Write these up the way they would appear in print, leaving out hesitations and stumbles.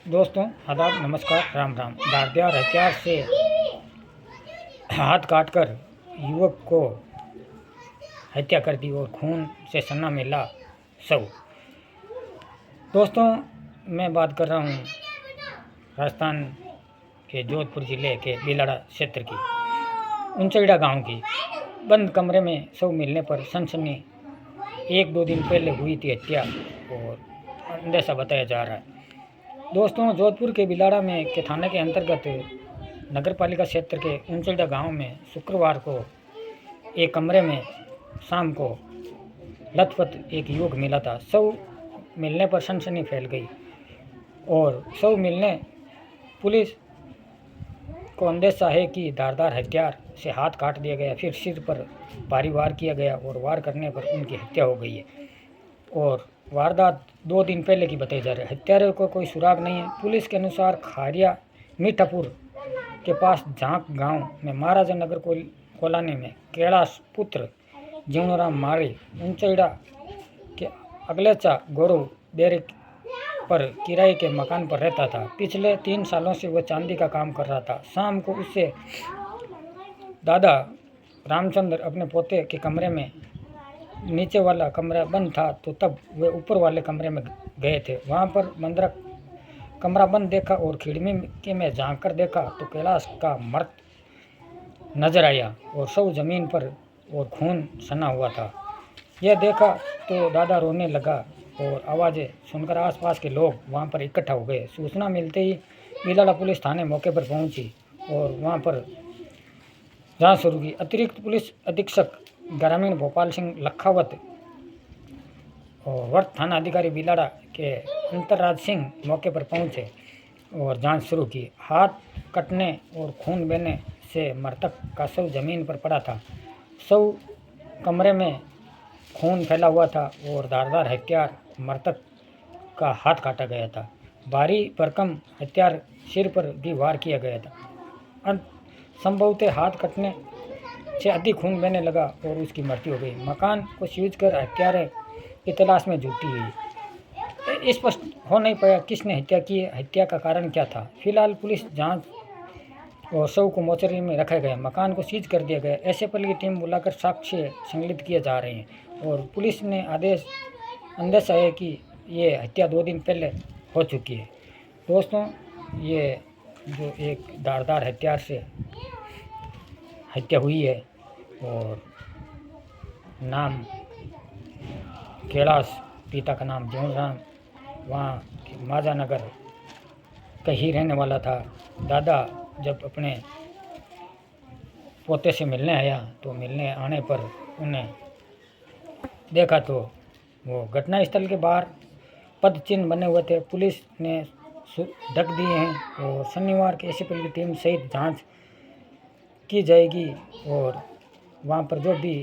दोस्तों आदाब, नमस्कार, राम राम। धारदार हथियार से हाथ काटकर युवक को हत्या कर दी और खून से सना मिला शव। दोस्तों मैं बात कर रहा हूँ राजस्थान के जोधपुर जिले के बिलाड़ा क्षेत्र की ऊंचईड़ा गांव की। बंद कमरे में शव मिलने पर सनसनी 1-2 दिन पहले हुई थी हत्या और अंदेशा बताया जा रहा है। दोस्तों जोधपुर के बिलाड़ा में के थाने के अंतर्गत नगर पालिका क्षेत्र के ऊंचईड़ा गांव में शुक्रवार को एक कमरे में शाम को लथपथ एक युवक मिला था। शव मिलने पर सनसनी फैल गई और शव मिलने पुलिस को अंदेशा है कि धारदार हथियार से हाथ काट दिया गया, फिर सिर पर भारी वार किया गया और वार करने पर उनकी हत्या हो गई है। और वारदात 2 दिन पहले की बताई जा रही है। हत्यारे को कोई सुराग नहीं है। पुलिस के अनुसार खारिया मीठापुर के पास झांक गांव में महाराजा नगर कॉलोनी में कैलाश पुत्र जीवनराम माली ऊंचईड़ा के अगलेचा गौरव डेरे पर किराए के मकान पर रहता था। पिछले 3 सालों से वह चांदी का काम कर रहा था। शाम को उससे दादा रामचंद्र अपने पोते के कमरे में, नीचे वाला कमरा बंद था तो तब वे ऊपर वाले कमरे में गए थे। वहां पर मंदरा कमरा बंद देखा और खिड़की में झांक कर देखा तो कैलाश का मर्द नजर आया और शव जमीन पर और खून सना हुआ था। यह देखा तो दादा रोने लगा और आवाज़ें सुनकर आसपास के लोग वहां पर इकट्ठा हो गए। सूचना मिलते ही बिलाड़ा पुलिस थाने मौके पर पहुंची और वहां पर जांच शुरू की। अतिरिक्त पुलिस अधीक्षक ग्रामीण भोपाल सिंह लखावत और वर्त थाना अधिकारी बिलाड़ा के अंतरराज सिंह मौके पर पहुंचे और जांच शुरू की। हाथ कटने और खून बहने से मृतक का शव जमीन पर पड़ा था। शव कमरे में खून फैला हुआ था और धारदार हथियार मृतक का हाथ काटा गया था। भारी भरकम हथियार सिर पर भी वार किया गया था। संभवतः हाथ कटने से अधिक खून बहने लगा और उसकी मृत्यु हो गई। मकान को सीज कर हत्यारे की तलाश में जुटी हुई। स्पष्ट हो नहीं पाया किसने हत्या की है, हत्या का कारण क्या था। फिलहाल पुलिस जांच और शव को मोर्चरी में रखा गया, मकान को सीज कर दिया गया। एसएफएल की टीम बुलाकर साक्ष्य संकलित किए जा रहे हैं और पुलिस ने अंदेशा है कि ये हत्या 2 दिन पहले हो चुकी है। दोस्तों ये जो एक धारदार हथियार से हत्या हुई है और नाम कैलाश, पिता का नाम जीवनराम, वहाँ माजा नगर का ही रहने वाला था। दादा जब अपने पोते से मिलने आया तो मिलने आने पर उन्हें देखा तो वो घटनास्थल के बाहर पद चिन्ह बने हुए थे। पुलिस ने ढक दिए हैं और शनिवार के एसएफएल की टीम सहित जांच की जाएगी और वहाँ पर जो भी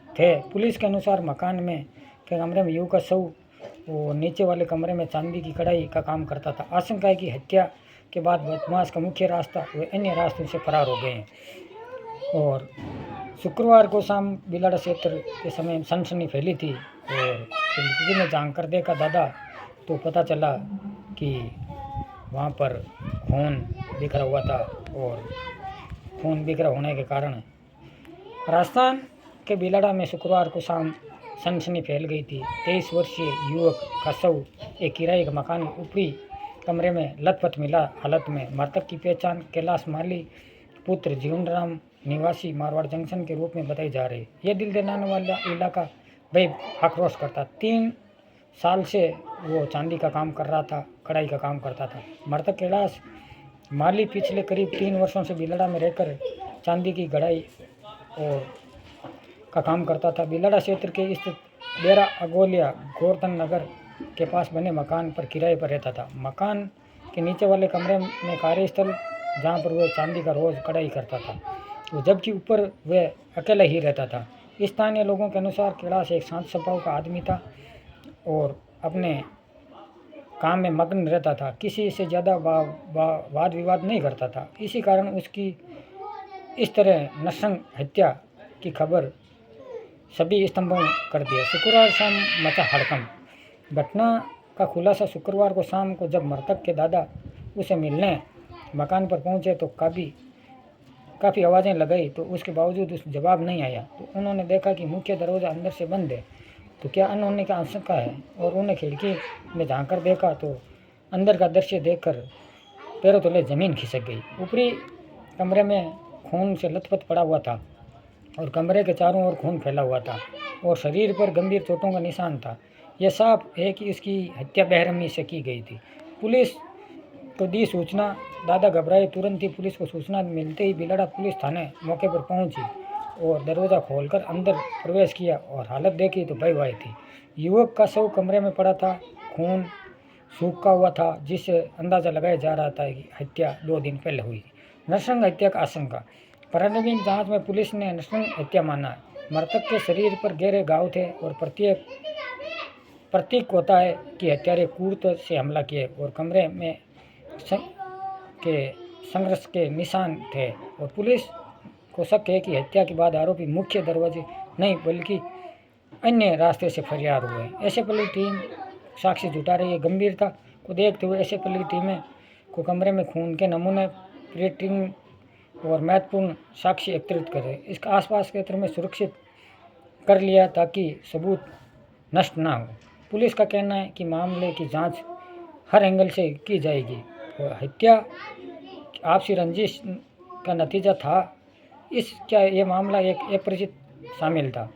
थे। पुलिस के अनुसार मकान में के कमरे में युवक का शव वो नीचे वाले कमरे में चांदी की कढ़ाई का काम करता था। आशंका है कि हत्या के बाद बदमाश का मुख्य रास्ता वे अन्य रास्तों से फरार हो गए हैं। और शुक्रवार को शाम बिलाड़ा क्षेत्र के समय सनसनी फैली थी और खिड़की में झांक कर देखा दादा तो पता चला कि वहाँ पर खून बिखरा हुआ था और खून बिखरा होने के कारण राजस्थान के बिलाड़ा में शुक्रवार को शाम सनसनी फैल गई थी। 23 वर्षीय युवक का शव एक किराए के मकान में ऊपरी कमरे में लथपथ मिला हालत में। मृतक की पहचान कैलाश माली पुत्र जीवनराम निवासी मारवाड़ जंक्शन के रूप में बताई जा रही है। यह दिल दहलाने वाला इलाका भाई आक्रोश करता। 3 साल से वो चांदी का काम कर रहा था, कढ़ाई का काम करता था। मृतक कैलाश माली पिछले करीब 3 वर्षों से बिलाड़ा में रहकर चांदी की कढ़ाई और का काम करता था। बिलाड़ा क्षेत्र के स्थित डेरा अगोलिया गोवर्धन नगर के पास बने मकान पर किराए पर रहता था। मकान के नीचे वाले कमरे में कार्यस्थल जहां पर वह चांदी का रोज कढ़ाई करता था, जबकि ऊपर वह अकेला ही रहता था। स्थानीय लोगों के अनुसार कैलाश एक शांत स्वभाव का आदमी था और अपने काम में मग्न रहता था। किसी से ज़्यादा वाद विवाद नहीं करता था। इसी कारण उसकी इस तरह नृशंस हत्या की खबर सभी स्तंभों कर दिया। शुक्रवार शाम मचा हड़कंप। घटना का खुलासा शुक्रवार को शाम को जब मृतक के दादा उसे मिलने मकान पर पहुंचे तो काफ़ी आवाज़ें लगाई तो उसके बावजूद उस जवाब नहीं आया। तो उन्होंने देखा कि मुख्य दरवाज़ा अंदर से बंद है। तो क्या अनहोनी का आशंका है और उन्हें खिड़की में झांककर देखा तो अंदर का दृश्य देखकर पैरों तले जमीन खिसक गई। ऊपरी कमरे में खून से लथपथ पड़ा हुआ था और कमरे के चारों ओर खून फैला हुआ था और शरीर पर गंभीर चोटों का निशान था। यह साफ है कि इसकी हत्या बेरहमी से की गई थी। पुलिस को दी सूचना। दादा घबराए। तुरंत ही पुलिस को सूचना मिलते ही बिलाड़ा पुलिस थाने मौके पर पहुंची और दरवाज़ा खोलकर अंदर प्रवेश किया और हालत देखी तो भय भय थी। युवक का शव कमरे में पड़ा था। खून सूखा हुआ था जिससे अंदाज़ा लगाया जा रहा था कि हत्या 2 दिन पहले हुई। नरसंग हत्या का आशंका। प्रारंभिक जांच में पुलिस ने नरसंग हत्या माना। मृतक के शरीर पर गहरे घाव थे और प्रतीक होता है कि हत्यारे क्रूरता से हमला किए और कमरे में के संघर्ष के निशान थे और पुलिस को शक है कि हत्या के बाद आरोपी मुख्य दरवाजे नहीं बल्कि अन्य रास्ते से फरार हुए। एसएफएल टीम साक्ष्य जुटा रही है। गंभीरता को देखते हुए एसएफएल टीमें को कमरे में खून के नमूने प्रिंटिंग और महत्वपूर्ण साक्ष्य एकत्रित कर रहे। इसका आसपास के क्षेत्र में सुरक्षित कर लिया ताकि सबूत नष्ट ना हो। पुलिस का कहना है कि मामले की जांच हर एंगल से की जाएगी और हत्या आपसी रंजिश का नतीजा था। क्या ये मामला एक अपरिचित शामिल था?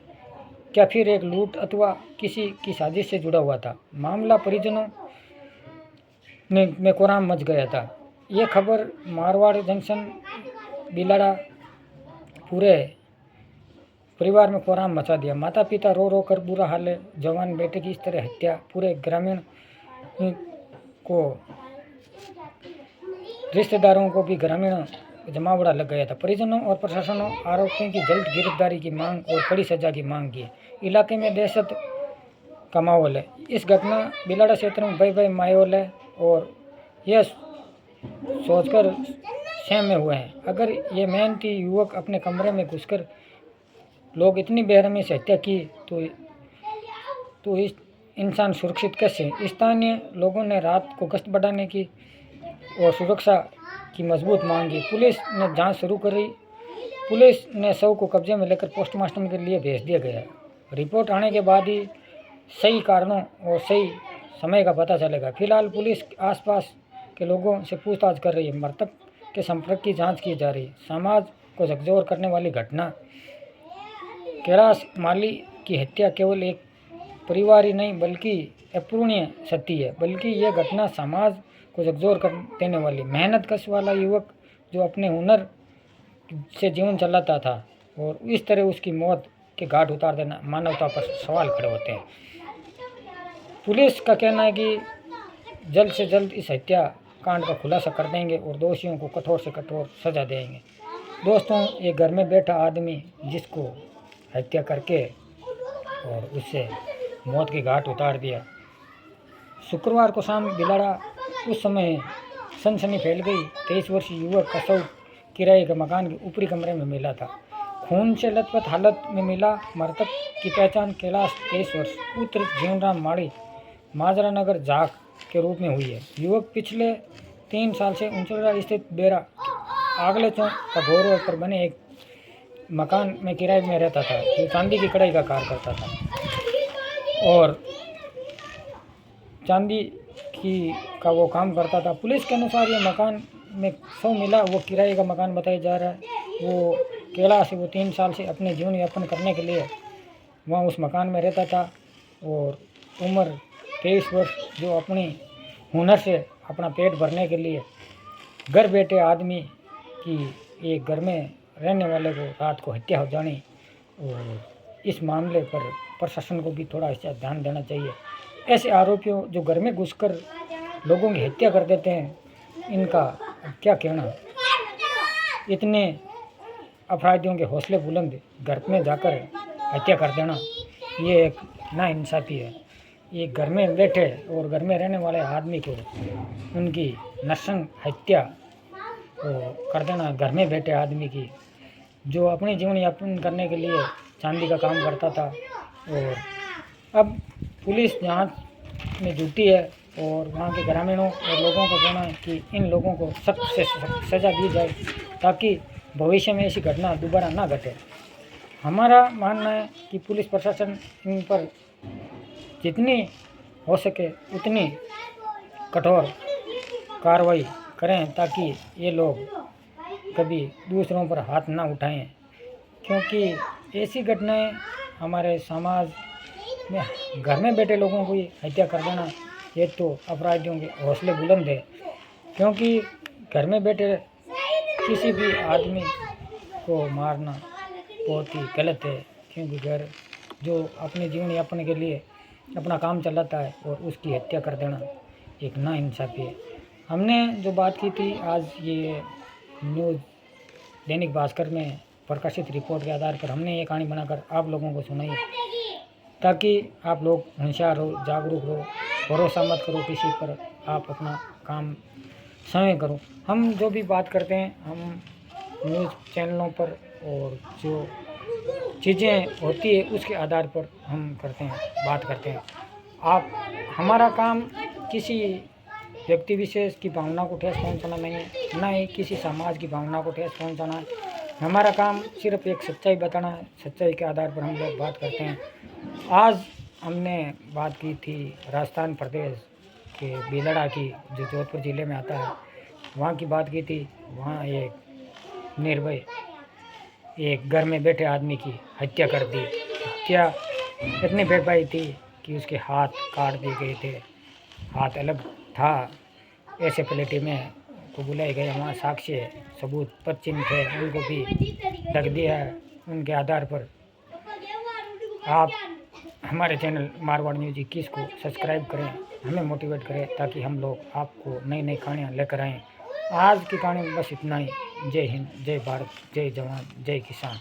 क्या फिर एक लूट अथवा किसी की साजिश से जुड़ा हुआ था? मामला परिजनों में कोहराम मच गया था। ये खबर मारवाड़ जंक्शन बिलाड़ा पूरे परिवार में कोहराम मचा दिया। माता पिता रो रो कर बुरा हाल है। जवान बेटे की इस तरह हत्या पूरे ग्रामीण को रिश्तेदारों को भी ग्रामीण जमावड़ा लग गया था। परिजनों और प्रशासनों आरोपियों की जल्द गिरफ्तारी की मांग और कड़ी सजा की मांग की। इलाके में दहशत का माहौल है। इस घटना बिलाड़ा क्षेत्र में भय माहौल है और यह सोचकर सहम में हुए हैं। अगर ये मेहनती युवक अपने कमरे में घुसकर लोग इतनी बेरहमी से हत्या की तो इस इंसान सुरक्षित कैसे? स्थानीय लोगों ने रात को गश्त बढ़ाने की और सुरक्षा की मजबूत मांग की। पुलिस ने जांच शुरू करी। पुलिस ने शव को कब्जे में लेकर पोस्टमार्टम के लिए भेज दिया गया। रिपोर्ट आने के बाद ही सही कारणों और सही समय का पता चलेगा। फिलहाल पुलिस आसपास के लोगों से पूछताछ कर रही है। मृतक के संपर्क की जांच की जा रही है। समाज को झकझोर करने वाली घटना। कैलाश माली की हत्या केवल एक परिवार ही नहीं बल्कि अपूर्णीय क्षति है, बल्कि यह घटना समाज को झकझोर कर देने वाली। मेहनत कश वाला युवक जो अपने हुनर से जीवन चलाता था और इस तरह उसकी मौत के घाट उतार देना मानवता पर सवाल खड़े होते हैं। पुलिस का कहना है कि जल्द से जल्द इस हत्या कांड का खुलासा कर देंगे और दोषियों को कठोर से कठोर सजा देंगे। दोस्तों, एक घर में बैठा आदमी जिसको हत्या करके और उससे मौत के घाट उतार दिया। शुक्रवार को शाम बिलाड़ा उस समय सनसनी फैल गई। 23 वर्षीय युवक का शव किराए के मकान के ऊपरी कमरे में मिला था। खून से लथपथ हालत में मिला। मृतक की पहचान कैलाश 23 वर्ष पुत्र जीवनराम माड़ी माजरा नगर झाक के रूप में हुई है। युवक पिछले 3 साल से उंचड़ा स्थित बेरा आगले चौक का घोर पर बने एक मकान में किराए में रहता था। जो चांदी की कढ़ाई का कार्य करता था और चांदी का वो काम करता था। पुलिस के अनुसार ये मकान में शव मिला वो किराए का मकान बताया जा रहा है। वो कैलाश वो 3 साल से अपने जीवन यापन करने के लिए वहाँ उस मकान में रहता था और उम्र 23 वर्ष, जो अपनी हुनर से अपना पेट भरने के लिए घर बैठे आदमी की एक घर में रहने वाले को रात को हत्या हो जानी। और इस मामले पर प्रशासन को भी थोड़ा इसका ध्यान देना चाहिए। ऐसे आरोपियों जो घर में घुसकर लोगों की हत्या कर देते हैं, इनका क्या कहना। इतने अपराधियों के हौसले बुलंद घर में जाकर हत्या कर देना, ये एक नाइंसाफ़ी है। ये घर में बैठे और घर में रहने वाले आदमी को उनकी नरसंग हत्या कर देना, घर में बैठे आदमी की जो अपनी जीवन यापन करने के लिए चांदी का काम करता था। और अब पुलिस जांच में जुटी है और वहाँ के ग्रामीणों और लोगों को कहना है कि इन लोगों को सख्त से सख्त सज़ा दी जाए ताकि भविष्य में ऐसी घटना दोबारा ना घटे। हमारा मानना है कि पुलिस प्रशासन इन पर जितनी हो सके उतनी कठोर कार्रवाई करें ताकि ये लोग कभी दूसरों पर हाथ ना उठाएं, क्योंकि ऐसी घटनाएं हमारे समाज में घर में बैठे लोगों को हत्या कर देना ये तो अपराधियों के हौसले बुलंद है, क्योंकि घर में बैठे किसी भी आदमी को मारना बहुत ही गलत है, क्योंकि घर जो अपने जीवन यापन के लिए अपना काम चलाता है और उसकी हत्या कर देना एक नाइंसाफ़ी है। हमने जो बात की थी आज ये न्यूज़ दैनिक भास्कर में प्रकाशित रिपोर्ट के आधार पर हमने ये कहानी बनाकर आप लोगों को सुनाई ताकि आप लोग होशियार हो, जागरूक हो, भरोसा मत करो किसी पर, आप अपना काम समय करो। हम जो भी बात करते हैं हम न्यूज़ चैनलों पर और जो चीज़ें होती है उसके आधार पर हम करते हैं, बात करते हैं। आप हमारा काम किसी व्यक्ति विशेष की भावना को ठेस पहुंचाना नहीं है, ना ही किसी समाज की भावना को ठेस पहुंचाना है। हमारा काम सिर्फ एक सच्चाई बताना है, सच्चाई के आधार पर हम लोग बात करते हैं। आज हमने बात की थी राजस्थान प्रदेश के भीलड़ा की, जो जोधपुर ज़िले में आता है, वहाँ की बात की थी। वहाँ एक निर्भय एक घर में बैठे आदमी की हत्या कर दी। हत्या इतनी बेवफाई थी कि उसके हाथ काट दिए गए थे, हाथ अलग था। ऐसे प्लेटी में को बुलाए गए, वहाँ साक्ष्य सबूत पश्चिम थे उनको भी ढक दिया है। उनके आधार पर आप हमारे चैनल मारवाड़ न्यूज़ 21 को सब्सक्राइब करें, हमें मोटिवेट करें ताकि हम लोग आपको नई नई कहानियाँ लेकर आएँ। आज की कहानी में बस इतना ही। जय हिंद, जय भारत, जय जवान, जय किसान।